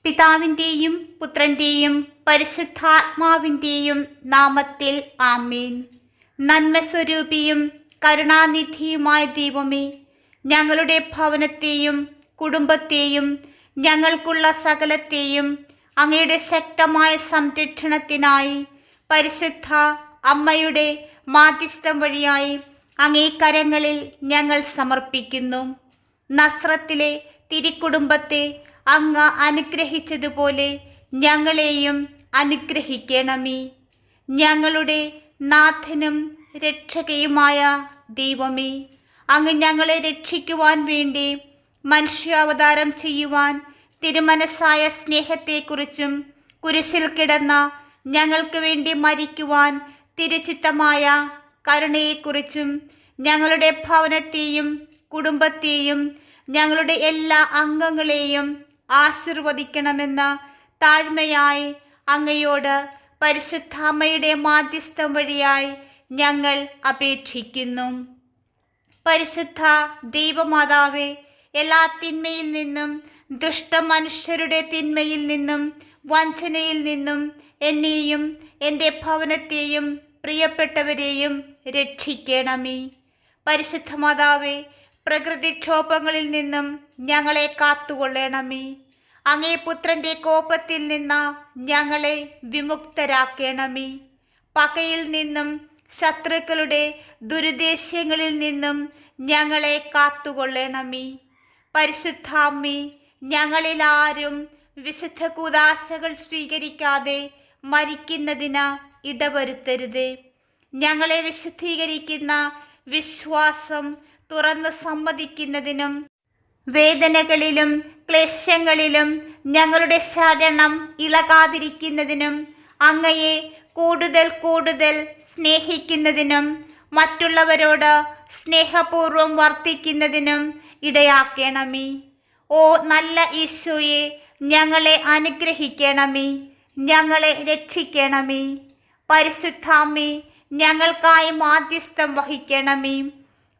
പിതാവിൻ്റെയും പുത്രൻ്റെയും പരിശുദ്ധാത്മാവിൻ്റെയും നാമത്തിൽ ആമേൻ. നന്മസ്വരൂപിയും കരുണാനിധിയുമായ ദൈവമേ, ഞങ്ങളുടെ ഭവനത്തെയും കുടുംബത്തെയും ഞങ്ങൾക്കുള്ള സകലത്തെയും അങ്ങയുടെ ശക്തമായ സംരക്ഷണത്തിനായി പരിശുദ്ധ അമ്മയുടെ മാധ്യസ്ഥം വഴിയായി അങ്ങേ കരങ്ങളിൽ ഞങ്ങൾ സമർപ്പിക്കുന്നു. നസ്രത്തിലെ തിരുക്കുടുംബത്തെ അങ്ങ് അനുഗ്രഹിച്ചതുപോലെ ഞങ്ങളെയും അനുഗ്രഹിക്കണമേ. ഞങ്ങളുടെ നാഥനും രക്ഷകയുമായ ദൈവമേ, അങ്ങ് ഞങ്ങളെ രക്ഷിക്കുവാൻ വേണ്ടി മനുഷ്യാവതാരം ചെയ്യുവാൻ തിരുമനസ്സായ സ്നേഹത്തെക്കുറിച്ചും കുരിശിൽ കിടന്ന ഞങ്ങൾക്ക് വേണ്ടി മരിക്കുവാൻ തിരുച്ചിത്തമായ കരുണയെക്കുറിച്ചും ഞങ്ങളുടെ ഭവനത്തെയും കുടുംബത്തെയും ഞങ്ങളുടെ എല്ലാ അംഗങ്ങളെയും ആശീർവദിക്കണമെന്ന് താഴ്മയായി അങ്ങയോട് പരിശുദ്ധാമ്മയുടെ മാധ്യസ്ഥം വഴിയായി ഞങ്ങൾ അപേക്ഷിക്കുന്നു. പരിശുദ്ധ ദൈവമാതാവേ, എല്ലാ തിന്മയിൽ നിന്നും, ദുഷ്ടമനുഷ്യരുടെ തിന്മയിൽ നിന്നും, വഞ്ചനയിൽ നിന്നും എന്നെയും എൻ്റെ ഭവനത്തെയും പ്രിയപ്പെട്ടവരെയും രക്ഷിക്കണമേ. പരിശുദ്ധ മാതാവേ, പ്രകൃതിക്ഷോഭങ്ങളിൽ നിന്നും ഞങ്ങളെ കാത്തുകൊള്ളണമേ. അങ്ങേ പുത്രൻ്റെ കോപത്തിൽ നിന്ന് ഞങ്ങളെ വിമുക്തരാക്കണമേ. പകയിൽ നിന്നും ശത്രുക്കളുടെ ദുരുദ്ദേശ്യങ്ങളിൽ നിന്നും ഞങ്ങളെ കാത്തുകൊള്ളണമേ. പരിശുദ്ധാമ്മേ, ഞങ്ങളിൽ ആരും വിശുദ്ധ കൂദാശകൾ സ്വീകരിക്കാതെ മരിക്കുന്നതിന് ഇടവരുത്തരുതേ. ഞങ്ങളെ വിശുദ്ധീകരിക്കുന്ന വിശ്വാസം തുറന്ന് സമ്മതിക്കുന്നതിനും വേദനകളിലും ക്ലേശങ്ങളിലും ഞങ്ങളുടെ ശരണം ഇളകാതിരിക്കുന്നതിനും അങ്ങയെ കൂടുതൽ കൂടുതൽ സ്നേഹിക്കുന്നതിനും മറ്റുള്ളവരോട് സ്നേഹപൂർവ്വം വർത്തിക്കുന്നതിനും ഇടയാക്കണമേ. ഓ നല്ല ഈശോയെ, ഞങ്ങളെ അനുഗ്രഹിക്കണമേ, ഞങ്ങളെ രക്ഷിക്കണമേ. പരിശുദ്ധാമ്മേ, ഞങ്ങൾക്കായി മാധ്യസ്ഥം വഹിക്കണമേ.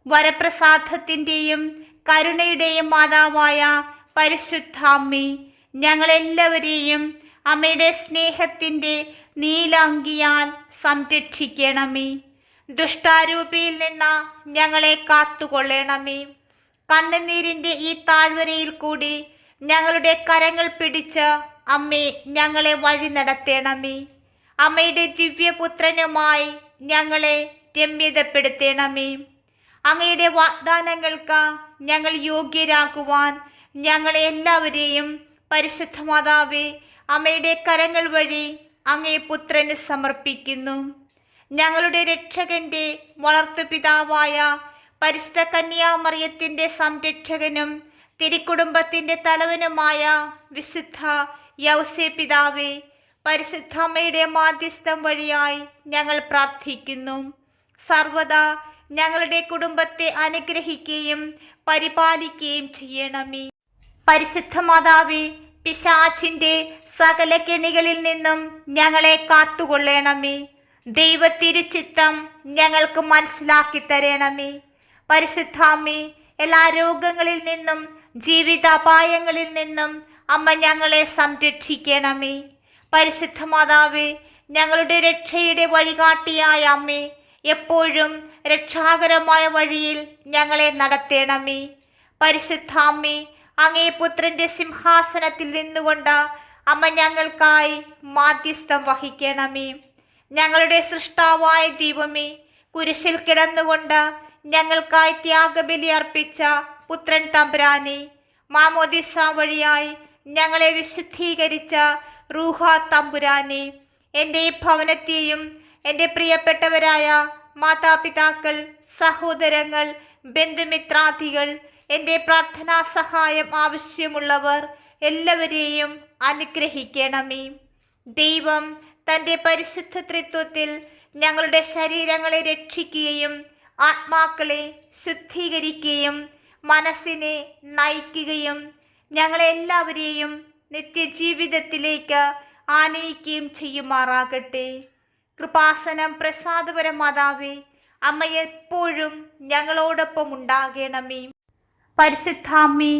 വരപ്രസാദത്തിൻ്റെയും കരുണയുടെയും മാതാവായ പരിശുദ്ധാമ്മേ, ഞങ്ങളെല്ലാവരെയും അമ്മയുടെ സ്നേഹത്തിൻ്റെ നീലാംഗിയാൽ സംരക്ഷിക്കണമേ. ദുഷ്ടാരൂപിയിൽ നിന്ന് ഞങ്ങളെ കാത്തുകൊള്ളണമേ. കണ്ണുനീരിൻ്റെ ഈ താഴ്വരയിൽ കൂടി ഞങ്ങളുടെ കരങ്ങൾ പിടിച്ച് അമ്മേ ഞങ്ങളെ വഴി നടത്തണമേ. അമ്മയുടെ ദിവ്യപുത്രനുമായി ഞങ്ങളെ രമ്യതപ്പെടുത്തണമേ. അങ്ങയുടെ വാഗ്ദാനങ്ങൾക്ക് ഞങ്ങൾ യോഗ്യരാകുവാൻ ഞങ്ങളെ എല്ലാവരെയും പരിശുദ്ധ മാതാവേ അമ്മയുടെ കരങ്ങൾ വഴി അങ്ങേ പുത്രന് സമർപ്പിക്കുന്നു. ഞങ്ങളുടെ രക്ഷകന്റെ വളർത്തുപിതാവായ പരിശുദ്ധ കന്യാമറിയത്തിൻ്റെ സംരക്ഷകനും തിരുക്കുടുംബത്തിൻ്റെ തലവനുമായ വിശുദ്ധ യൗസേ പിതാവേ, പരിശുദ്ധ അമ്മയുടെ മാധ്യസ്ഥം വഴിയായി ഞങ്ങൾ പ്രാർത്ഥിക്കുന്നു. സർവദാ ഞങ്ങളുടെ കുടുംബത്തെ അനുഗ്രഹിക്കുകയും പരിപാലിക്കുകയും ചെയ്യണമേ. പരിശുദ്ധ മാതാവേ, പിശാചിൻ്റെ സകല കെണികളിൽ നിന്നും ഞങ്ങളെ കാത്തുകൊള്ളണമേ. ദൈവ തിരുച്ചിത്തം ഞങ്ങൾക്ക് മനസ്സിലാക്കി തരണമേ. പരിശുദ്ധാമ്മേ, എല്ലാ രോഗങ്ങളിൽ നിന്നും ജീവിതാപായങ്ങളിൽ നിന്നും അമ്മ ഞങ്ങളെ സംരക്ഷിക്കണമേ. പരിശുദ്ധ മാതാവേ, ഞങ്ങളുടെ രക്ഷയുടെ വഴികാട്ടിയായ അമ്മേ, എപ്പോഴും രക്ഷാകരമായ വഴിയിൽ ഞങ്ങളെ നടത്തണമേ. പരിശുദ്ധാമ്മേ, അങ്ങേ പുത്രൻ്റെ സിംഹാസനത്തിൽ നിന്നുകൊണ്ട് അമ്മ ഞങ്ങൾക്കായി മാധ്യസ്ഥം വഹിക്കണമേ. ഞങ്ങളുടെ സൃഷ്ടാവായ ദൈവമേ, കുരിശിൽ കിടന്നുകൊണ്ട് ഞങ്ങൾക്കായി ത്യാഗബലി അർപ്പിച്ച പുത്രൻ തമ്പുരാനെ, മാമോദിസ വഴിയായി ഞങ്ങളെ വിശുദ്ധീകരിച്ച റൂഹ തമ്പുരാനെ, എൻ്റെ ഭവനത്തെയും എൻ്റെ പ്രിയപ്പെട്ടവരായ മാതാപിതാക്കൾ, സഹോദരങ്ങൾ, ബന്ധുമിത്രാദികൾ, എൻ്റെ പ്രാർത്ഥനാ സഹായം ആവശ്യമുള്ളവർ എല്ലാവരെയും അനുഗ്രഹിക്കണമേ. ദൈവം തൻ്റെ പരിശുദ്ധ ത്രിത്വത്തിൽ ഞങ്ങളുടെ ശരീരങ്ങളെ രക്ഷിക്കുകയും ആത്മാക്കളെ ശുദ്ധീകരിക്കുകയും മനസ്സിനെ നയിക്കുകയും ഞങ്ങളെല്ലാവരെയും നിത്യജീവിതത്തിലേക്ക് ആനയിക്കുകയും ചെയ്യുമാറാകട്ടെ. കൃപാസനം പ്രസാദപര മാതാവേ, അമ്മ എപ്പോഴും ഞങ്ങളോടൊപ്പം ഉണ്ടാകണമേ. പരിശുദ്ധാമ്മേ,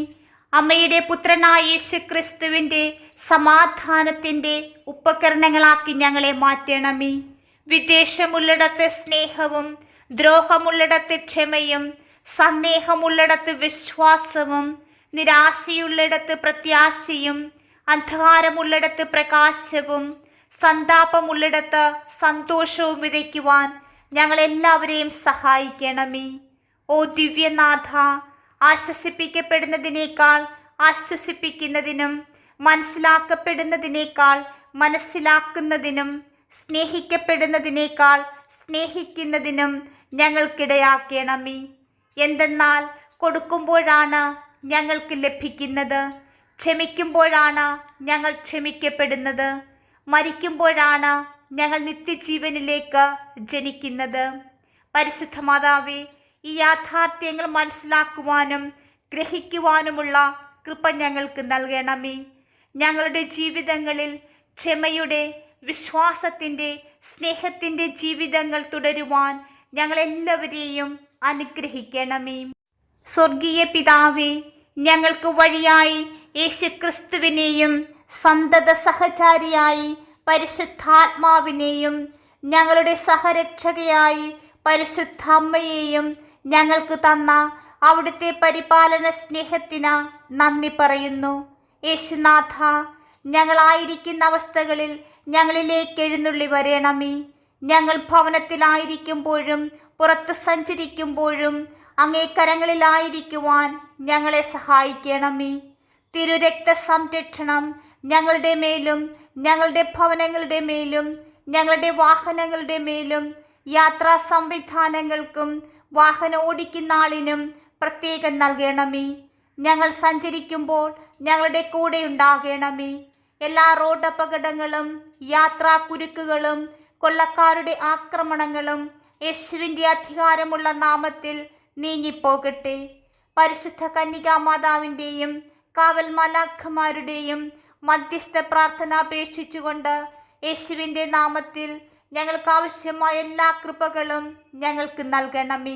അമ്മയുടെ പുത്രനായ യേശു ക്രിസ്തുവിൻ്റെ സമാധാനത്തിൻ്റെ ഉപകരണങ്ങളാക്കി ഞങ്ങളെ മാറ്റണമേ. വിദ്വേഷമുള്ളിടത്ത് സ്നേഹവും, ദ്രോഹമുള്ളിടത്ത് ക്ഷമയും, സന്ദേഹമുള്ളിടത്ത് വിശ്വാസവും, നിരാശയുള്ളിടത്ത് പ്രത്യാശയും, അന്ധകാരമുള്ളിടത്ത് പ്രകാശവും, സന്താപമുള്ളിടത്ത് സന്തോഷവും വിതയ്ക്കുവാൻ ഞങ്ങളെല്ലാവരെയും സഹായിക്കണമേ. ഓ ദിവ്യനാഥ, ആശ്വസിപ്പിക്കപ്പെടുന്നതിനേക്കാൾ ആശ്വസിപ്പിക്കുന്നതിനും, മനസ്സിലാക്കപ്പെടുന്നതിനേക്കാൾ മനസ്സിലാക്കുന്നതിനും, സ്നേഹിക്കപ്പെടുന്നതിനേക്കാൾ സ്നേഹിക്കുന്നതിനും ഞങ്ങൾക്കിടയാക്കണമേ. എന്തെന്നാൽ കൊടുക്കുമ്പോഴാണ് ഞങ്ങൾക്ക് ലഭിക്കുന്നത്, ക്ഷമിക്കുമ്പോഴാണ് ഞങ്ങൾ ക്ഷമിക്കപ്പെടുന്നത്, മരിക്കുമ്പോഴാണ് ഞങ്ങൾ നിത്യജീവനിലേക്ക് ജനിക്കുന്നത്. പരിശുദ്ധ മാതാവേ, ഈ യാഥാർത്ഥ്യങ്ങൾ മനസ്സിലാക്കുവാനും ഗ്രഹിക്കുവാനുമുള്ള കൃപ ഞങ്ങൾക്ക് നൽകണമേ. ഞങ്ങളുടെ ജീവിതങ്ങളിൽ ക്ഷമയുടെ, വിശ്വാസത്തിൻ്റെ, സ്നേഹത്തിൻ്റെ ജീവിതങ്ങൾ തുടരുവാൻ ഞങ്ങളെല്ലാവരെയും അനുഗ്രഹിക്കണമേ. സ്വർഗീയ പിതാവേ, ഞങ്ങൾക്ക് വഴിയായി യേശുക്രിസ്തുവിനെയും സന്തത സഹചാരിയായി പരിശുദ്ധാത്മാവിനെയും ഞങ്ങളുടെ സഹരക്ഷകയായി പരിശുദ്ധ അമ്മയെയും ഞങ്ങൾക്ക് തന്ന അവിടുത്തെ പരിപാലന സ്നേഹത്തിന് നന്ദി പറയുന്നു. യേശുനാഥ, ഞങ്ങളായിരിക്കുന്ന അവസ്ഥകളിൽ ഞങ്ങളിലേക്ക് എഴുന്നള്ളി വരണമേ. ഞങ്ങൾ ഭവനത്തിലായിരിക്കുമ്പോഴും പുറത്ത് സഞ്ചരിക്കുമ്പോഴും അങ്ങേ കരങ്ങളിലായിരിക്കുവാൻ ഞങ്ങളെ സഹായിക്കണമേ. തിരുരക്ത സംരക്ഷണം ഞങ്ങളുടെ മേലും, ഞങ്ങളുടെ ഭവനങ്ങളുടെ മേലും, ഞങ്ങളുടെ വാഹനങ്ങളുടെ മേലും, യാത്രാ സംവിധാനങ്ങൾക്കും വാഹനം ഓടിക്കുന്ന ആളിനും പ്രത്യേകം നൽകണമേ. ഞങ്ങൾ സഞ്ചരിക്കുമ്പോൾ ഞങ്ങളുടെ കൂടെ ഉണ്ടാകണമേ. എല്ലാ റോഡ് അപകടങ്ങളും, യാത്രാ കുരുക്കുകളും, കൊള്ളക്കാരുടെ ആക്രമണങ്ങളും യേശുവിൻ്റെ അധികാരമുള്ള നാമത്തിൽ നീങ്ങിപ്പോകട്ടെ. പരിശുദ്ധ കന്യകാമാതാവിൻ്റെയും കാവൽ മാലാഖമാരുടെയും മധ്യസ്ഥ പ്രാർത്ഥന അപേക്ഷിച്ചുകൊണ്ട് യേശുവിൻ്റെ നാമത്തിൽ ഞങ്ങൾക്ക് ആവശ്യമായ എല്ലാ കൃപകളും ഞങ്ങൾക്ക് നൽകണമേ.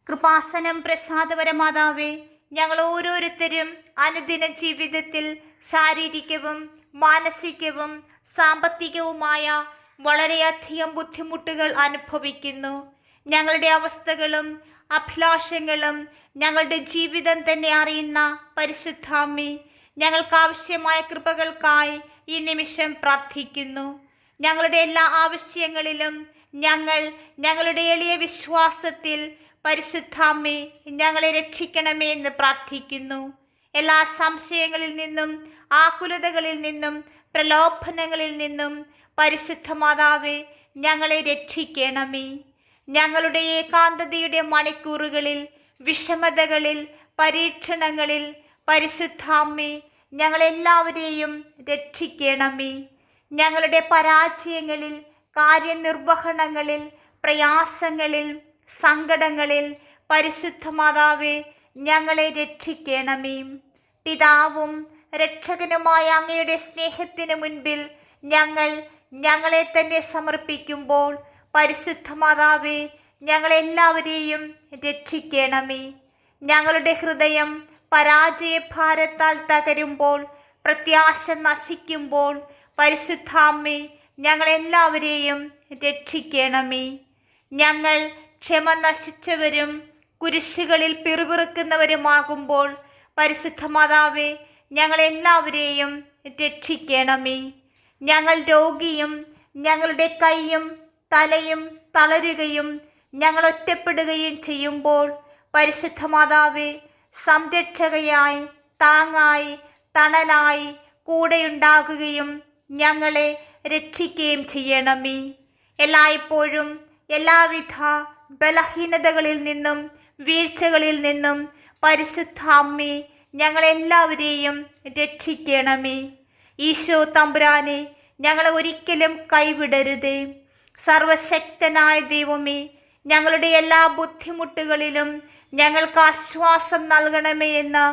കൃപാസനം പ്രസാദപരമാതാവേ, ഞങ്ങൾ ഓരോരുത്തരും അനുദിന ജീവിതത്തിൽ ശാരീരികവും മാനസികവും സാമ്പത്തികവുമായ വളരെയധികം ബുദ്ധിമുട്ടുകൾ അനുഭവിക്കുന്നു. ഞങ്ങളുടെ അവസ്ഥകളും അഭിലാഷങ്ങളും ഞങ്ങളുടെ ജീവിതം തന്നെ അറിയുന്ന പരിശുദ്ധാമ്മേ, ഞങ്ങൾക്ക് ആവശ്യമായ കൃപകൾക്കായി ഈ നിമിഷം പ്രാർത്ഥിക്കുന്നു. ഞങ്ങളുടെ എല്ലാ ആവശ്യങ്ങളിലും ഞങ്ങളുടെ എളിയ വിശ്വാസത്തിൽ പരിശുദ്ധാമ്മേ ഞങ്ങളെ രക്ഷിക്കണമേ എന്ന് പ്രാർത്ഥിക്കുന്നു. എല്ലാ സംശയങ്ങളിൽ നിന്നും, ആകുലതകളിൽ നിന്നും, പ്രലോഭനങ്ങളിൽ നിന്നും പരിശുദ്ധ മാതാവേ ഞങ്ങളെ രക്ഷിക്കണമേ. ഞങ്ങളുടെ ഏകാന്തതയുടെ മണിക്കൂറുകളിൽ, വിഷമതകളിൽ, പരീക്ഷണങ്ങളിൽ പരിശുദ്ധാമ്മേ ഞങ്ങളെല്ലാവരെയും രക്ഷിക്കണമേ. ഞങ്ങളുടെ പരാജയങ്ങളിൽ, കാര്യനിർവഹണങ്ങളിൽ, പ്രയാസങ്ങളിൽ, സങ്കടങ്ങളിൽ പരിശുദ്ധ മാതാവേ ഞങ്ങളെ രക്ഷിക്കണമേ. പിതാവും രക്ഷകനുമായ അങ്ങയുടെ സ്നേഹത്തിന് മുൻപിൽ ഞങ്ങളെ തന്നെ സമർപ്പിക്കുമ്പോൾ പരിശുദ്ധ മാതാവേ ഞങ്ങളെല്ലാവരെയും രക്ഷിക്കണമേ. ഞങ്ങളുടെ ഹൃദയം പരാജയഭാരത്താൽ തകരുമ്പോൾ, പ്രത്യാശ നശിക്കുമ്പോൾ പരിശുദ്ധാമ്മേ ഞങ്ങളെല്ലാവരെയും രക്ഷിക്കണമേ. ഞങ്ങൾ ക്ഷമ നശിച്ചവരും കുരിശുകളിൽ പിറുപിറുക്കുന്നവരുമാകുമ്പോൾ പരിശുദ്ധ മാതാവേ ഞങ്ങളെല്ലാവരെയും രക്ഷിക്കണമേ. ഞങ്ങൾ രോഗിയും ഞങ്ങളുടെ കൈയും തലയും തളരുകയും ഞങ്ങൾ ഒറ്റപ്പെടുകയും ചെയ്യുമ്പോൾ പരിശുദ്ധ മാതാവേ സംരക്ഷകയായി, താങ്ങായി, തണലായി കൂടെയുണ്ടാകുകയും ഞങ്ങളെ രക്ഷിക്കുകയും ചെയ്യണമേ. എല്ലായ്പ്പോഴും എല്ലാവിധ ബലഹീനതകളിൽ നിന്നും വീഴ്ചകളിൽ നിന്നും പരിശുദ്ധ അമ്മേ ഞങ്ങളെല്ലാവരെയും രക്ഷിക്കണമേ. ഈശോ തമ്പുരാനെ ഞങ്ങളെ ഒരിക്കലും കൈവിടരുതേ. സർവശക്തനായ ദൈവമേ, ഞങ്ങളുടെ എല്ലാ ബുദ്ധിമുട്ടുകളിലും ഞങ്ങൾക്ക് ആശ്വാസം നൽകണമേ എന്ന്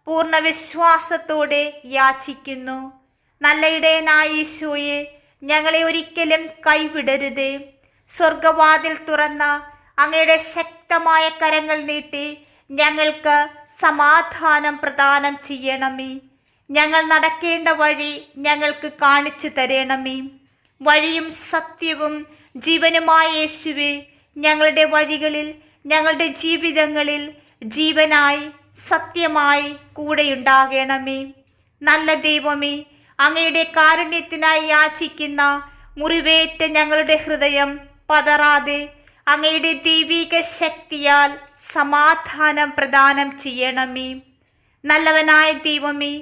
പൂർണ്ണ വിശ്വാസത്തോടെ യാചിക്കുന്നു. നല്ല ഇടയനായ ഈശോയെ ഞങ്ങളെ ഒരിക്കലും കൈവിടരുതേ. സ്വർഗവാതിൽ തുറന്ന അങ്ങയുടെ ശക്തമായ കരങ്ങൾ നീട്ടി ഞങ്ങൾക്ക് സമാധാനം പ്രദാനം ചെയ്യണമേ. ഞങ്ങൾ നടക്കേണ്ട വഴി ഞങ്ങൾക്ക് കാണിച്ചു തരണമേ. വഴിയും സത്യവും ജീവനുമായ യേശുവേ, ഞങ്ങളുടെ വഴികളിൽ, ഞങ്ങളുടെ ജീവിതങ്ങളിൽ ജീവനായി സത്യമായി കൂടെയുണ്ടാകണമേ. നല്ല ദൈവമേ, അങ്ങയുടെ കാരുണ്യത്തിനായി യാചിക്കുന്ന മുറിവേറ്റ ഞങ്ങളുടെ ഹൃദയം പതറാതെ അങ്ങയുടെ ദൈവിക ശക്തിയാൽ സമാധാനം പ്രദാനം ചെയ്യണമേ. നല്ലവനായ ദൈവമേ,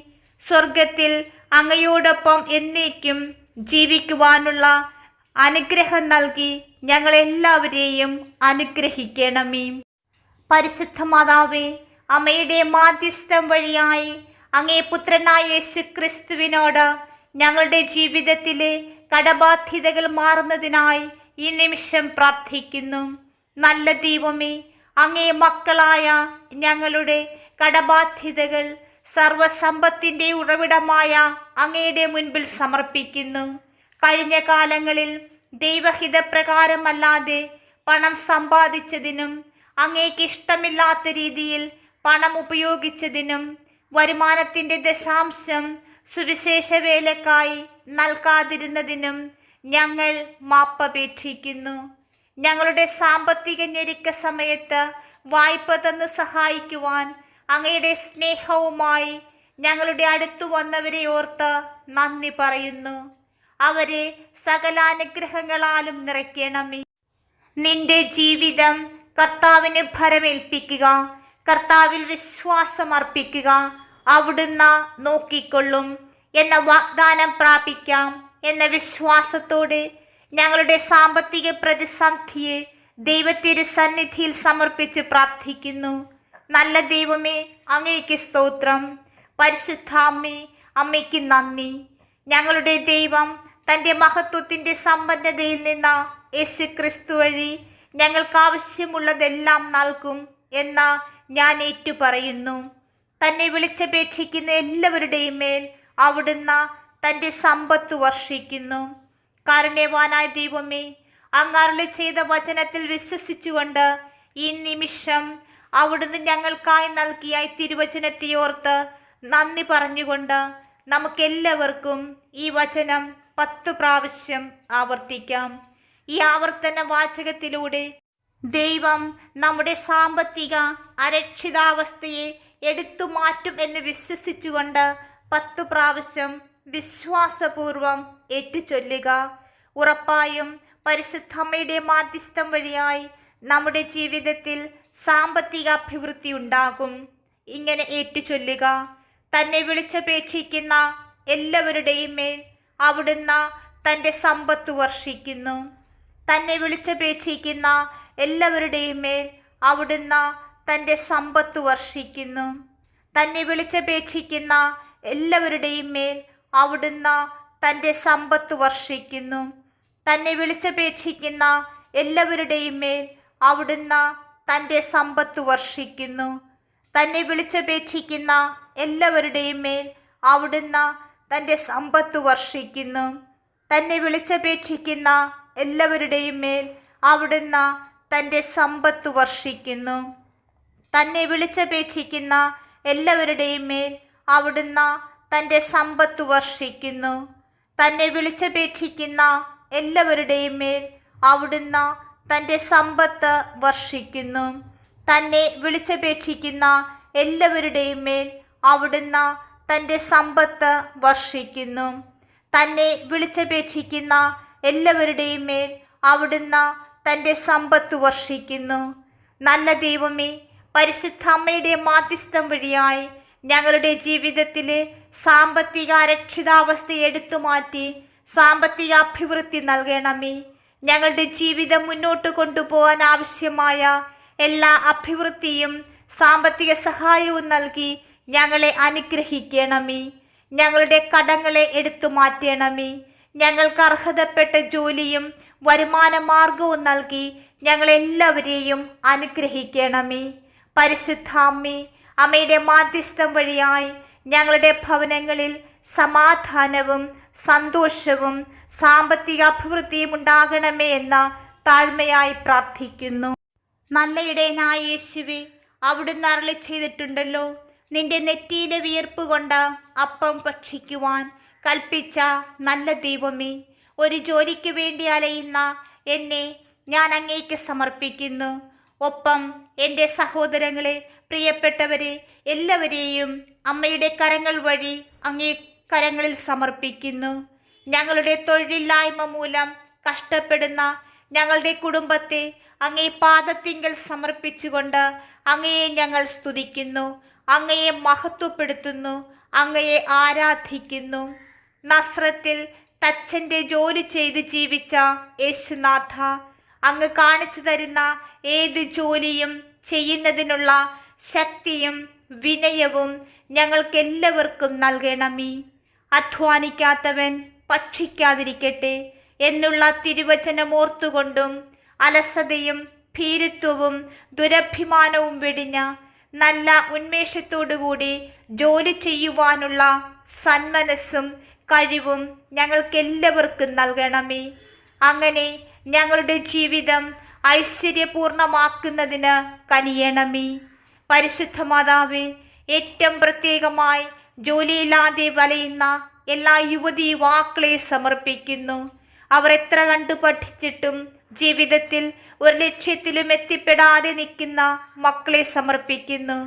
സ്വർഗത്തിൽ അങ്ങയോടൊപ്പം എന്നേക്കും ജീവിക്കുവാനുള്ള അനുഗ്രഹം നൽകി ഞങ്ങളെല്ലാവരെയും അനുഗ്രഹിക്കണമേ. പരിശുദ്ധ മാതാവേ, അമ്മയുടെ മാധ്യസ്ഥം വഴിയായി അങ്ങേ പുത്രനായ യേശു ക്രിസ്തുവിനോട് ഞങ്ങളുടെ ജീവിതത്തിലെ കടബാധ്യതകൾ മാറുന്നതിനായി ഈ നിമിഷം പ്രാർത്ഥിക്കുന്നു. നല്ല ദൈവമേ, അങ്ങേ മക്കളായ ഞങ്ങളുടെ കടബാധ്യതകൾ സർവസമ്പത്തിൻ്റെ ഉറവിടമായ അങ്ങയുടെ മുൻപിൽ സമർപ്പിക്കുന്നു. കഴിഞ്ഞ കാലങ്ങളിൽ ദൈവഹിതപ്രകാരമല്ലാതെ പണം സമ്പാദിച്ചതിനും അങ്ങേക്ക് ഇഷ്ടമില്ലാത്ത രീതിയിൽ പണം ഉപയോഗിച്ചതിനും വരുമാനത്തിൻ്റെ ദശാംശം സുവിശേഷ വേലക്കായി നൽകാതിരുന്നതിനും ഞങ്ങൾ മാപ്പപേക്ഷിക്കുന്നു. ഞങ്ങളുടെ സാമ്പത്തിക ഞെരുക്ക സമയത്ത് വായ്പ തന്ന് സഹായിക്കുവാൻ അങ്ങയുടെ സ്നേഹവുമായി ഞങ്ങളുടെ അടുത്തു വന്നവരെ ഓർത്ത് നന്ദി പറയുന്നു. അവരെ സകലാനുഗ്രഹങ്ങളാലും നിറയ്ക്കണമേ. നിന്റെ ജീവിതം കർത്താവിന് ഭരമേൽപ്പിക്കുക, കർത്താവിൽ വിശ്വാസം അർപ്പിക്കുക, അവിടുന്ന് നോക്കിക്കൊള്ളും എന്ന വാഗ്ദാനം പ്രാപിക്കാം എന്ന വിശ്വാസത്തോടെ ഞങ്ങളുടെ സാമ്പത്തിക പ്രതിസന്ധിയെ ദൈവത്തിൻ്റെ സന്നിധിയിൽ സമർപ്പിച്ച് പ്രാർത്ഥിക്കുന്നു. നല്ല ദൈവമേ, അങ്ങേക്ക് സ്തോത്രം. പരിശുദ്ധ അമ്മേ, അമ്മയ്ക്ക് നന്ദി. ഞങ്ങളുടെ ദൈവം തൻ്റെ മഹത്വത്തിൻ്റെ സമ്പന്നതയിൽ നിന്ന് യേശു ക്രിസ്തു വഴി ഞങ്ങൾക്ക് ആവശ്യമുള്ളതെല്ലാം നൽകും എന്ന് ഞാൻ ഏറ്റുപറയുന്നു. തന്നെ വിളിച്ചപേക്ഷിക്കുന്ന എല്ലാവരുടെയും മേൽ അവിടുന്ന് തൻ്റെ സമ്പത്ത് വർഷിക്കുന്നു. കാരുണ്യവാനായ ദൈവമേ, അങ്ങ് അരുളി ചെയ്ത വചനത്തിൽ വിശ്വസിച്ചുകൊണ്ട് ഈ നിമിഷം അവിടുന്ന് ഞങ്ങൾക്കായി നൽകിയ തിരുവചനത്തെ ഓർത്ത് നന്ദി പറഞ്ഞുകൊണ്ട് നമുക്കെല്ലാവർക്കും ഈ വചനം 10 പ്രാവശ്യം ആവർത്തിക്കാം. ഈ ആവർത്തന വാചകത്തിലൂടെ ദൈവം നമ്മുടെ സാമ്പത്തിക അരക്ഷിതാവസ്ഥയെ എടുത്തു മാറ്റും എന്ന് വിശ്വസിച്ചുകൊണ്ട് 10 പ്രാവശ്യം വിശ്വാസപൂർവം ഏറ്റുചൊല്ലുക. ഉറപ്പായും പരിശുദ്ധമ്മയുടെ മാധ്യസ്ഥം വഴിയായി നമ്മുടെ ജീവിതത്തിൽ സാമ്പത്തിക അഭിവൃദ്ധി ഉണ്ടാകും. ഇങ്ങനെ ഏറ്റുചൊല്ലുക: തന്നെ വിളിച്ചപേക്ഷിക്കുന്ന എല്ലാവരുടെയും മേൽ അവിടുന്ന് തൻ്റെ സമ്പത്ത് വർഷിക്കുന്നു. തന്നെ വിളിച്ചപേക്ഷിക്കുന്ന എല്ലാവരുടെയും മേൽ അവിടുന്ന് തൻ്റെ സമ്പത്ത് വർഷിക്കുന്നു. തന്നെ വിളിച്ചപേക്ഷിക്കുന്ന എല്ലാവരുടെയും മേൽ അവിടുന്ന് തൻ്റെ സമ്പത്ത് വർഷിക്കുന്നു. തന്നെ വിളിച്ചപേക്ഷിക്കുന്ന എല്ലാവരുടെയും മേൽ അവിടുന്ന് തൻ്റെ സമ്പത്ത് വർഷിക്കുന്നു. തന്നെ വിളിച്ചപേക്ഷിക്കുന്ന എല്ലാവരുടെയും മേൽ അവിടുന്ന് തൻ്റെ സമ്പത്ത് വർഷിക്കുന്നു. തന്നെ വിളിച്ചപേക്ഷിക്കുന്ന എല്ലാവരുടെയും മേൽ അവിടുന്ന് തൻ്റെ സമ്പത്ത് വർഷിക്കുന്നു. തന്നെ വിളിച്ചപേക്ഷിക്കുന്ന എല്ലാവരുടെയും മേൽ അവിടുന്ന് തൻ്റെ സമ്പത്ത് വർഷിക്കുന്നു. തന്നെ വിളിച്ചപേക്ഷിക്കുന്ന എല്ലാവരുടെയും മേൽ അവിടുന്ന് തൻ്റെ സമ്പത്ത് വർഷിക്കുന്നു. തന്നെ വിളിച്ചപേക്ഷിക്കുന്ന എല്ലാവരുടെയും മേൽ അവിടുന്ന് തൻ്റെ സമ്പത്ത് വർഷിക്കുന്നു. തന്നെ വിളിച്ചപേക്ഷിക്കുന്ന എല്ലാവരുടെയും മേൽ അവിടുന്ന് തൻ്റെ സമ്പത്ത് വർഷിക്കുന്നു. നല്ല ദൈവമേ, പരിശുദ്ധ അമ്മയുടെ മാധ്യസ്ഥം വഴിയായി ഞങ്ങളുടെ ജീവിതത്തിലെ സാമ്പത്തിക അരക്ഷിതാവസ്ഥ എടുത്തു മാറ്റി സാമ്പത്തിക അഭിവൃദ്ധി നൽകണമേ. ഞങ്ങളുടെ ജീവിതം മുന്നോട്ട് കൊണ്ടുപോകാൻ ആവശ്യമായ എല്ലാ അഭിവൃദ്ധിയും സാമ്പത്തിക സഹായവും നൽകി ഞങ്ങളെ അനുഗ്രഹിക്കണമേ. ഞങ്ങളുടെ കടങ്ങളെ എടുത്തു മാറ്റണമേ. ഞങ്ങൾക്ക് അർഹതപ്പെട്ട ജോലിയും വരുമാന മാർഗവും നൽകി ഞങ്ങളെല്ലാവരെയും അനുഗ്രഹിക്കണമേ. പരിശുദ്ധ അമ്മേ, അമ്മയുടെ മാധ്യസ്ഥം വഴിയായി ഞങ്ങളുടെ ഭവനങ്ങളിൽ സമാധാനവും സന്തോഷവും സാമ്പത്തിക അഭിവൃദ്ധിയും ഉണ്ടാകണമേ എന്ന് താഴ്മയായി പ്രാർത്ഥിക്കുന്നു. നല്ല ഇടയനായ യേശുവേ, അവിടുന്ന് അരുളി ചെയ്തിട്ടുണ്ടല്ലോ, നിന്റെ നെറ്റിയിലെ വിയർപ്പ് കൊണ്ട് അപ്പം ഭക്ഷിക്കുവാൻ കൽപ്പിച്ച നല്ല ദൈവമേ, ഒരു ജോലിക്ക് വേണ്ടി അലയുന്ന എന്നെ ഞാൻ അങ്ങേക്ക് സമർപ്പിക്കുന്നു. ഒപ്പം എൻ്റെ സഹോദരങ്ങളെ, പ്രിയപ്പെട്ടവരെ എല്ലാവരെയും അമ്മയുടെ കരങ്ങൾ വഴി അങ്ങേ കരങ്ങളിൽ സമർപ്പിക്കുന്നു. ഞങ്ങളുടെ തൊഴിലില്ലായ്മ മൂലം കഷ്ടപ്പെടുന്ന ഞങ്ങളുടെ കുടുംബത്തെ അങ്ങേ പാദത്തിങ്കൽ സമർപ്പിച്ചുകൊണ്ട് അങ്ങയെ ഞങ്ങൾ സ്തുതിക്കുന്നു, അങ്ങയെ മഹത്വപ്പെടുത്തുന്നു, അങ്ങയെ ആരാധിക്കുന്നു. നസ്രത്തിൽ തച്ചൻ്റെ ജോലി ചെയ്ത് ജീവിച്ച യേശുനാഥ, അങ്ങ് കാണിച്ചു തരുന്ന ഏത് ജോലിയും ചെയ്യുന്നതിനുള്ള ശക്തിയും വിനയവും ഞങ്ങൾക്കെല്ലാവർക്കും നൽകണമേ. അധ്വാനിക്കാത്തവൻ ഭക്ഷിക്കാതിരിക്കട്ടെ എന്നുള്ള തിരുവചനം ഓർത്തുകൊണ്ടും അലസതയും ഭീരുത്വവും ദുരഭിമാനവും വെടിഞ്ഞ നല്ല ഉന്മേഷത്തോടുകൂടി ജോലി ചെയ്യുവാനുള്ള സന്മനസ്സും കഴിവും ഞങ്ങൾക്കെല്ലാവർക്കും നൽകണമേ. അങ്ങനെ ഞങ്ങളുടെ ജീവിതം ഐശ്വര്യപൂർണമാക്കുന്നതിന് കനിയണമേ. പരിശുദ്ധ മാതാവേ, ഏറ്റവും പ്രത്യേകമായി ജോലിയില്ലാതെ വലയുന്ന എല്ലാ യുവതി യുവാക്കളെ സമർപ്പിക്കുന്നു. അവർ എത്ര കണ്ടു പഠിച്ചിട്ടും ജീവിതത്തിൽ ഒരു ലക്ഷ്യത്തിലും എത്തിപ്പെടാതെ നിൽക്കുന്ന മക്കളെ സമർപ്പിക്കുന്നു.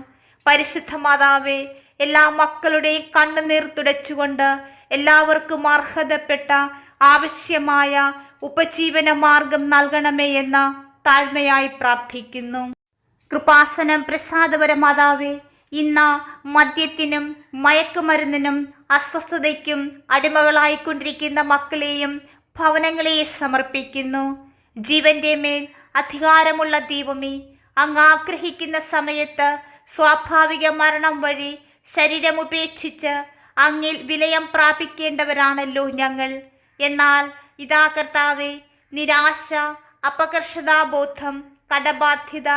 പരിശുദ്ധ മാതാവേ, എല്ലാ മക്കളുടെയും കണ്ണുനീർ തുടച്ചുകൊണ്ട് എല്ലാവർക്കും അർഹതപ്പെട്ട ആവശ്യമായ ഉപജീവന മാർഗം നൽകണമേ എന്ന താഴ്മയായി പ്രാർത്ഥിക്കുന്നു. കൃപാസനം പ്രസാദപര മാതാവേ, ഇന്ന് മദ്യത്തിനും മയക്കുമരുന്നിനും അസ്വസ്ഥതയ്ക്കും അടിമകളായിക്കൊണ്ടിരിക്കുന്ന മക്കളെയും ഭവനങ്ങളെയും സമർപ്പിക്കുന്നു. ജീവന്റെ മേൽ അധികാരമുള്ള ദൈവമേ, അങ്ങ് ആഗ്രഹിക്കുന്ന സമയത്ത് സ്വാഭാവിക മരണം വഴി ശരീരം ഉപേക്ഷിച്ച് അങ്ങിൽ വിലയം പ്രാപിക്കേണ്ടവരാണല്ലോ ഞങ്ങൾ. എന്നാൽ ഇതാ കർത്താവേ, നിരാശ, അപകർഷതാബോധം, കടബാധ്യത,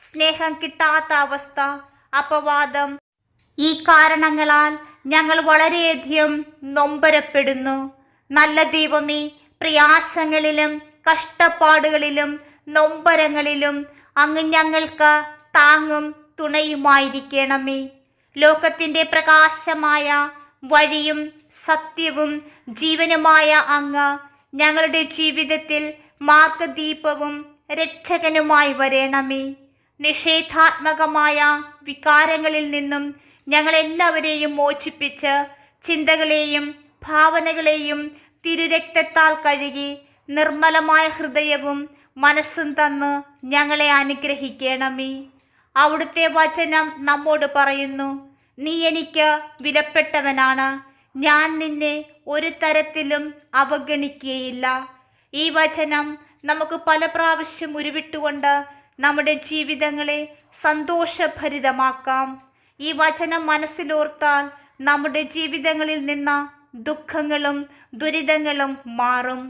സ്നേഹം കിട്ടാത്ത അവസ്ഥ, അപവാദം, ഈ കാരണങ്ങളാൽ ഞങ്ങൾ വളരെയധികം നൊമ്പരപ്പെടുന്നു. നല്ല ദൈവമേ, പ്രയാസങ്ങളിലും കഷ്ടപ്പാടുകളിലും നൊമ്പരങ്ങളിലും അങ്ങ് ഞങ്ങൾക്ക് താങ്ങും തുണയുമായിരിക്കണമേ. ലോകത്തിൻ്റെ പ്രകാശമായ വഴിയും സത്യവും ജീവനുമായ അങ്ങ് ഞങ്ങളുടെ ജീവിതത്തിൽ മാർഗദീപവും രക്ഷകനുമായി വരണമേ. നിഷേധാത്മകമായ വികാരങ്ങളിൽ നിന്നും ഞങ്ങളെല്ലാവരെയും മോചിപ്പിച്ച് ചിന്തകളെയും ഭാവനകളെയും തിരുരക്തത്താൽ കഴുകി നിർമ്മലമായ ഹൃദയവും മനസ്സും തന്ന് ഞങ്ങളെ അനുഗ്രഹിക്കണമേ. അവിടുത്തെ വചനം നമ്മോട് പറയുന്നു, നീ എനിക്ക് വിലപ്പെട്ടവനാണ്, ഞാൻ നിന്നെ ഒരു തരത്തിലും അവഗണിക്കുകയില്ല. ഈ വചനം നമുക്ക് പല പ്രാവശ്യം ഉരുവിട്ടുകൊണ്ട് നമ്മുടെ ജീവിതങ്ങളെ സന്തോഷഭരിതമാക്കാം. ഈ വചനം മനസ്സിലോർത്താൽ നമ്മുടെ ജീവിതങ്ങളിൽ നിന്ന് ദുഃഖങ്ങളും ദുരിതങ്ങളും മാറും.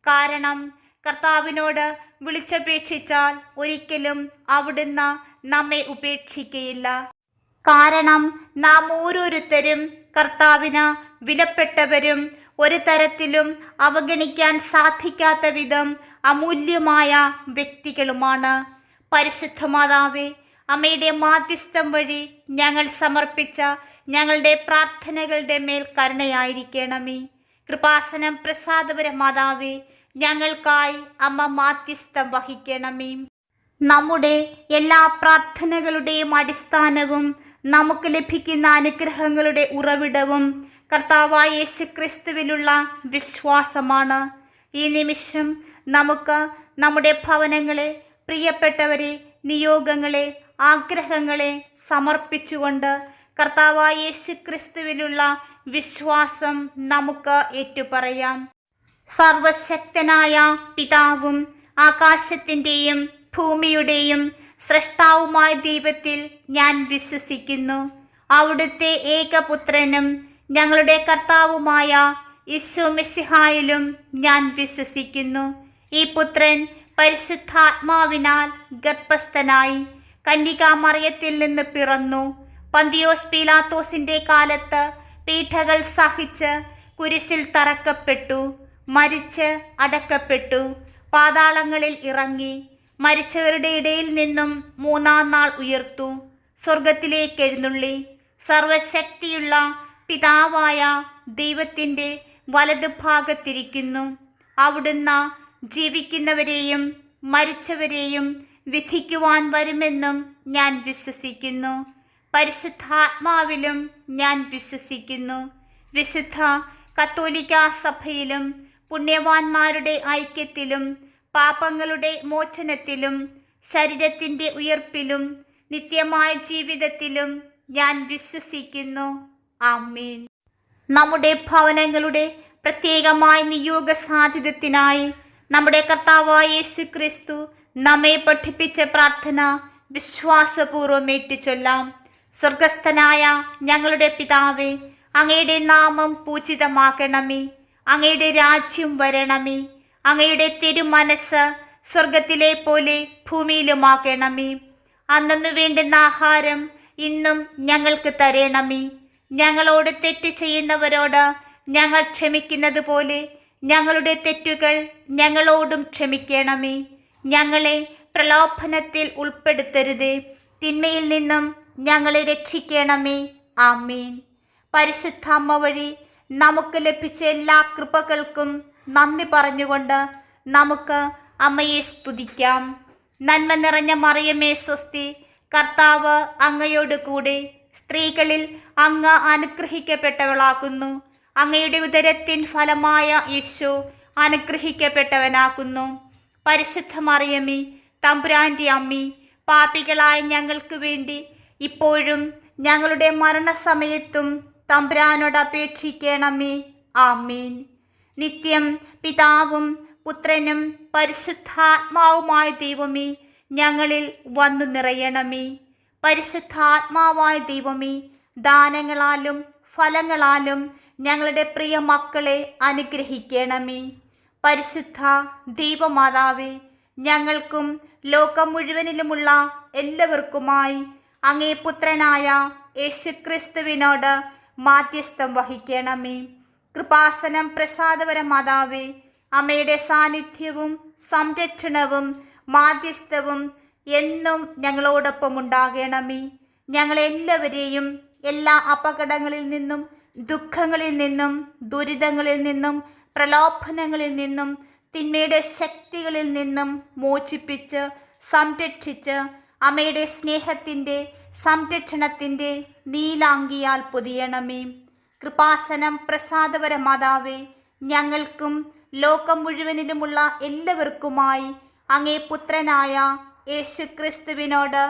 കാരണം കർത്താവിനോട് വിളിച്ചപേക്ഷിച്ചാൽ ഒരിക്കലും അവിടുന്ന് നമ്മെ ഉപേക്ഷിക്കുകയില്ല. കാരണം നാം ഓരോരുത്തരും കർത്താവിന് വിലപ്പെട്ടവരും ഒരു തരത്തിലും അവഗണിക്കാൻ സാധിക്കാത്ത വിധം അമൂല്യമായ വ്യക്തികളുമാണ്. പരിശുദ്ധ മാതാവേ, അമ്മയുടെ മാധ്യസ്ഥം വഴി ഞങ്ങൾ സമർപ്പിച്ച ഞങ്ങളുടെ പ്രാർത്ഥനകളുടെ മേൽ കരുണയായിരിക്കണമേ. കൃപാസനം പ്രസാദപര മാതാവേ, ഞങ്ങൾക്കായി അമ്മ മാധ്യസ്ഥം വഹിക്കണമേ. നമ്മുടെ എല്ലാ പ്രാർത്ഥനകളുടെയും അടിസ്ഥാനവും നമുക്ക് ലഭിക്കുന്ന അനുഗ്രഹങ്ങളുടെ ഉറവിടവും കർത്താവായ യേശുക്രിസ്തുവിലുള്ള വിശ്വാസമാണ്. ഈ നിമിഷം നമുക്ക് നമ്മുടെ ഭവനങ്ങളെ, പ്രിയപ്പെട്ടവരെ, നിയോഗങ്ങളെ, ആഗ്രഹങ്ങളെ സമർപ്പിച്ചുകൊണ്ട് കർത്താവായ യേശുക്രിസ്തുവിലുള്ള വിശ്വാസം നമുക്ക് ഏറ്റുപറയാം. സർവശക്തനായ പിതാവും ആകാശത്തിൻ്റെയും ഭൂമിയുടെയും സ്രഷ്ടാവുമായ ദൈവത്തിൽ ഞാൻ വിശ്വസിക്കുന്നു. അവിടുത്തെ ഏകപുത്രനും ഞങ്ങളുടെ കർത്താവുമായ ഈശോ മിശിഹായിലും ഞാൻ വിശ്വസിക്കുന്നു. ഈ പുത്രൻ പരിശുദ്ധാത്മാവിനാൽ ഗർഭസ്ഥനായി കന്യകാമറിയത്തിൽ നിന്ന് പിറന്നു. പന്തിയോസ് പീലാത്തോസിന്റെ കാലത്ത് പീഡകൾ സഹിച്ച് കുരിശിൽ തറക്കപ്പെട്ടു, മരിച്ച് അടക്കപ്പെട്ടു, പാതാളങ്ങളിൽ ഇറങ്ങി, മരിച്ചവരുടെ ഇടയിൽ നിന്നും മൂന്നാം നാൾ ഉയർത്തു, സ്വർഗത്തിലേക്ക് എഴുന്നള്ളി സർവശക്തിയുള്ള പിതാവായ ദൈവത്തിൻ്റെ വലതുഭാഗത്തിരിക്കുന്നു. അവിടുന്ന് ജീവിക്കുന്നവരെയും മരിച്ചവരെയും വിധിക്കുവാൻ വരുമെന്നും ഞാൻ വിശ്വസിക്കുന്നു. പരിശുദ്ധാത്മാവിലും ഞാൻ വിശ്വസിക്കുന്നു. വിശുദ്ധ കത്തോലിക്കാ സഭയിലും പുണ്യവാന്മാരുടെ ഐക്യത്തിലും പാപങ്ങളുടെ മോചനത്തിലും ശരീരത്തിൻ്റെ ഉയർപ്പിലും നിത്യമായ ജീവിതത്തിലും ഞാൻ വിശ്വസിക്കുന്നു. ആമേൻ. നമ്മുടെ ഭവനങ്ങളുടെ പ്രത്യേകമായ നിയോഗ സാധ്യതത്തിനായി നമ്മുടെ കർത്താവായ യേശുക്രിസ്തു നമ്മെ പഠിപ്പിച്ച പ്രാർത്ഥന വിശ്വാസപൂർവ്വം ഏറ്റുചൊല്ലാം. സ്വർഗസ്ഥനായ ഞങ്ങളുടെ പിതാവേ, അങ്ങയുടെ നാമം പൂജിതമാക്കണമേ. അങ്ങയുടെ രാജ്യം വരണമേ. അങ്ങയുടെ തിരുമനസ്സ് സ്വർഗത്തിലെ പോലെ ഭൂമിയിലുമാക്കണമേ. അന്നു വേണ്ടുന്ന ആഹാരം ഇന്നും ഞങ്ങൾക്ക് തരണമേ. ഞങ്ങളോട് തെറ്റ് ചെയ്യുന്നവരോട് ഞങ്ങൾ ക്ഷമിക്കുന്നത് പോലെ ഞങ്ങളുടെ തെറ്റുകൾ ഞങ്ങളോടും ക്ഷമിക്കണമേ. ഞങ്ങളെ പ്രലോഭനത്തിൽ ഉൾപ്പെടുത്തരുതേ, തിന്മയിൽ നിന്നും ഞങ്ങളെ രക്ഷിക്കണമേ. ആമേൻ. പരിശുദ്ധ അമ്മ വഴി നമുക്ക് ലഭിച്ച എല്ലാ കൃപകൾക്കും നന്ദി പറഞ്ഞുകൊണ്ട് നമുക്ക് അമ്മയെ സ്തുതിക്കാം. നന്മ നിറഞ്ഞ മറിയമേ സ്വസ്തി, കർത്താവ് അങ്ങയോട് കൂടെ സ്ത്രീകളിൽ അങ്ങ് അനുഗ്രഹിക്കപ്പെട്ടവളാകുന്നു. അങ്ങയുടെ ഉദരത്തിൻ ഫലമായ യേശു അനുഗ്രഹിക്കപ്പെട്ടവനാകുന്നു. പരിശുദ്ധ മറിയമേ, തമ്പുരാൻ്റെ അമ്മേ, പാപികളായ ഞങ്ങൾക്ക് വേണ്ടി ഇപ്പോഴും ഞങ്ങളുടെ മരണസമയത്തും തമ്പുരാനോട് അപേക്ഷിക്കണമേ. ആമേൻ. നിത്യം പിതാവും പുത്രനും പരിശുദ്ധാത്മാവുമായ ദൈവമേ, ഞങ്ങളിൽ വന്നു നിറയണമേ. പരിശുദ്ധാത്മാവായ ദൈവമേ, ദാനങ്ങളാലും ഫലങ്ങളാലും ഞങ്ങളുടെ പ്രിയ മക്കളെ അനുഗ്രഹിക്കണമേ. പരിശുദ്ധ ദൈവമാതാവേ, ഞങ്ങൾക്കും ലോകം മുഴുവനിലുമുള്ള എല്ലാവർക്കുമായി അങ്ങേ പുത്രനായ യേശുക്രിസ്തുവിനോട് മാധ്യസ്ഥം വഹിക്കണമേ. കൃപാസനം പ്രസാദപര മാതാവേ, അമ്മയുടെ സാന്നിധ്യവും സംരക്ഷണവും മാധ്യസ്ഥവും എന്നും ഞങ്ങളോടൊപ്പം ഉണ്ടാകണമേ. ഞങ്ങളെല്ലാവരെയും എല്ലാ അപകടങ്ങളിൽ നിന്നും ദുഃഖങ്ങളിൽ നിന്നും ദുരിതങ്ങളിൽ നിന്നും പ്രലോഭനങ്ങളിൽ നിന്നും തിന്മയുടെ ശക്തികളിൽ നിന്നും മോചിപ്പിച്ച് സംരക്ഷിച്ച് അമ്മയുടെ സ്നേഹത്തിൻ്റെ സംരക്ഷണത്തിൻ്റെ നീലാങ്കിയാൽ പൊതിയണമേ. കൃപാസനം പ്രസാദപര മാതാവേ, ഞങ്ങൾക്കും ലോകം മുഴുവനിലുമുള്ള എല്ലാവർക്കുമായി അങ്ങേ പുത്രനായ യേശുക്രിസ്തുവിനോട്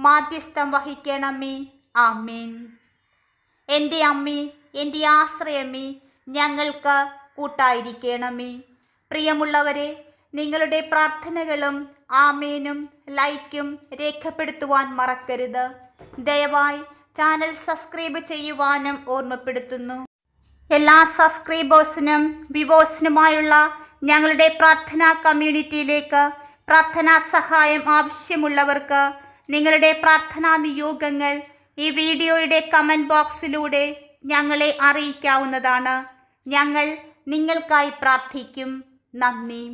മാധ്യസ്ഥം വഹിക്കണമേ. ആമേൻ. എൻ്റെ അമ്മേ, എൻ്റെ ആശ്രയമേ, ഞങ്ങൾക്ക് കൂട്ടായിരിക്കണമേ. പ്രിയമുള്ളവരെ, നിങ്ങളുടെ പ്രാർത്ഥനകളും ആമേനും ലൈക്കും രേഖപ്പെടുത്തുവാൻ മറക്കരുത്. ദയവായി ചാനൽ സബ്സ്ക്രൈബ് ചെയ്യുവാനും ഓർമ്മപ്പെടുത്തുന്നു. എല്ലാ സബ്സ്ക്രൈബേഴ്സിനും വ്യൂവേഴ്സിനുമായുള്ള ഞങ്ങളുടെ പ്രാർത്ഥനാ കമ്മ്യൂണിറ്റിയിലേക്ക് പ്രാർത്ഥനാ സഹായം ആവശ്യമുള്ളവർക്ക് നിങ്ങളുടെ പ്രാർത്ഥനാ നിയോഗങ്ങൾ ഈ വീഡിയോയുടെ കമൻറ്റ് ബോക്സിലൂടെ ഞങ്ങളെ അറിയിക്കാവുന്നതാണ്. ഞങ്ങൾ നിങ്ങൾക്കായി പ്രാർത്ഥിക്കും. നന്ദി.